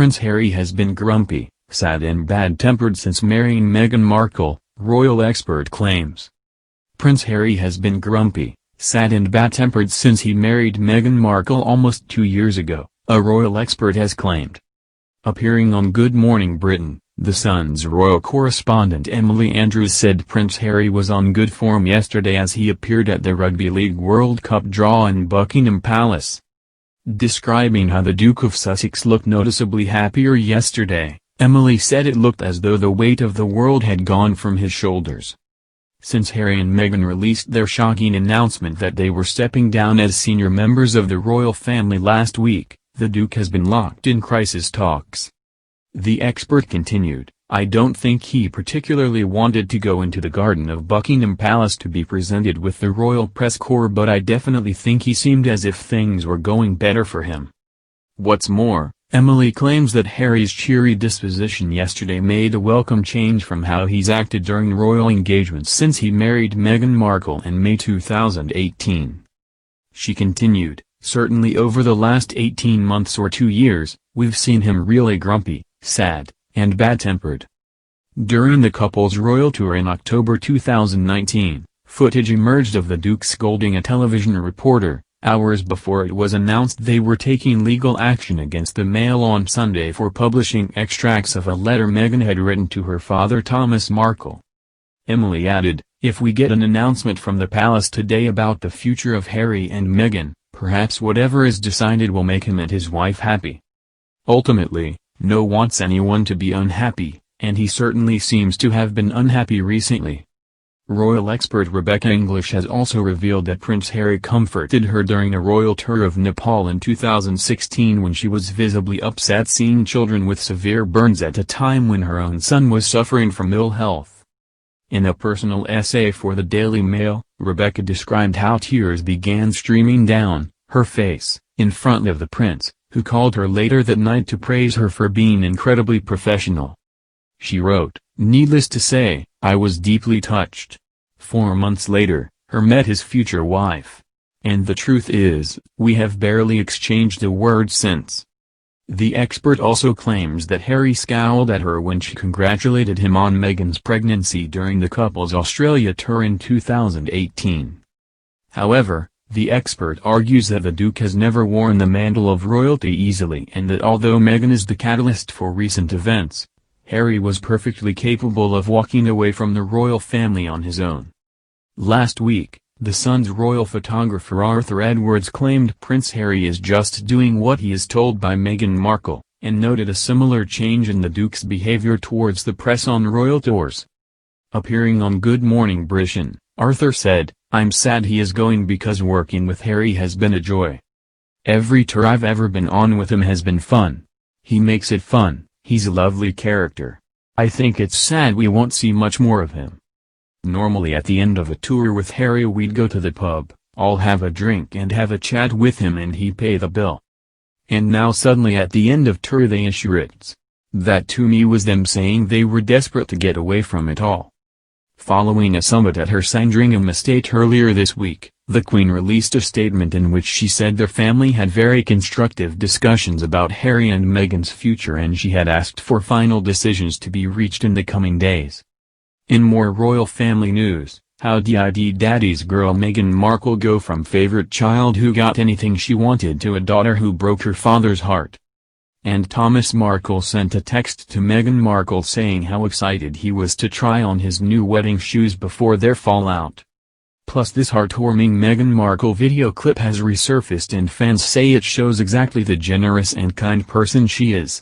Prince Harry has been grumpy, sad and bad-tempered since marrying Meghan Markle, royal expert claims. Prince Harry has been grumpy, sad and bad-tempered since he married Meghan Markle almost 2 years ago, a royal expert has claimed. Appearing on Good Morning Britain, The Sun's royal correspondent Emily Andrews said Prince Harry was on good form yesterday as he appeared at the Rugby League World Cup draw in Buckingham Palace. Describing how the Duke of Sussex looked noticeably happier yesterday, Emily said it looked as though the weight of the world had gone from his shoulders. Since Harry and Meghan released their shocking announcement that they were stepping down as senior members of the royal family last week, the Duke has been locked in crisis talks. The expert continued, "I don't think he particularly wanted to go into the garden of Buckingham Palace to be presented with the royal press corps, but I definitely think he seemed as if things were going better for him." What's more, Emily claims that Harry's cheery disposition yesterday made a welcome change from how he's acted during royal engagements since he married Meghan Markle in May 2018. She continued, "Certainly over the last 18 months or 2 years, we've seen him really grumpy, sad, and bad-tempered." During the couple's royal tour in October 2019, footage emerged of the Duke scolding a television reporter, hours before it was announced they were taking legal action against the Mail on Sunday for publishing extracts of a letter Meghan had written to her father Thomas Markle. Emily added, "If we get an announcement from the palace today about the future of Harry and Meghan, perhaps whatever is decided will make him and his wife happy. Ultimately, no one wants anyone to be unhappy, and he certainly seems to have been unhappy recently." Royal expert Rebecca English has also revealed that Prince Harry comforted her during a royal tour of Nepal in 2016 when she was visibly upset seeing children with severe burns at a time when her own son was suffering from ill health. In a personal essay for the Daily Mail, Rebecca described how tears began streaming down her face, in front of the prince, who called her later that night to praise her for being incredibly professional. She wrote, "Needless to say, I was deeply touched." 4 months later, Harry met his future wife. "And the truth is, we have barely exchanged a word since." The expert also claims that Harry scowled at her when she congratulated him on Meghan's pregnancy during the couple's Australia tour in 2018. However, the expert argues that the Duke has never worn the mantle of royalty easily and that although Meghan is the catalyst for recent events, Harry was perfectly capable of walking away from the royal family on his own. Last week, The Sun's royal photographer Arthur Edwards claimed Prince Harry is just doing what he is told by Meghan Markle, and noted a similar change in the Duke's behavior towards the press on royal tours. Appearing on Good Morning Britain, Arthur said, "I'm sad he is going because working with Harry has been a joy. Every tour I've ever been on with him has been fun. He makes it fun, he's a lovely character. I think it's sad we won't see much more of him. Normally at the end of a tour with Harry we'd go to the pub, all have a drink and have a chat with him and he'd pay the bill. And now suddenly at the end of tour they issue writs. That to me was them saying they were desperate to get away from it all." Following a summit at her Sandringham estate earlier this week, the Queen released a statement in which she said their family had very constructive discussions about Harry and Meghan's future and she had asked for final decisions to be reached in the coming days. In more royal family news, how did daddy's girl Meghan Markle go from favorite child who got anything she wanted to a daughter who broke her father's heart? And Thomas Markle sent a text to Meghan Markle saying how excited he was to try on his new wedding shoes before their fallout. Plus this heartwarming Meghan Markle video clip has resurfaced and fans say it shows exactly the generous and kind person she is.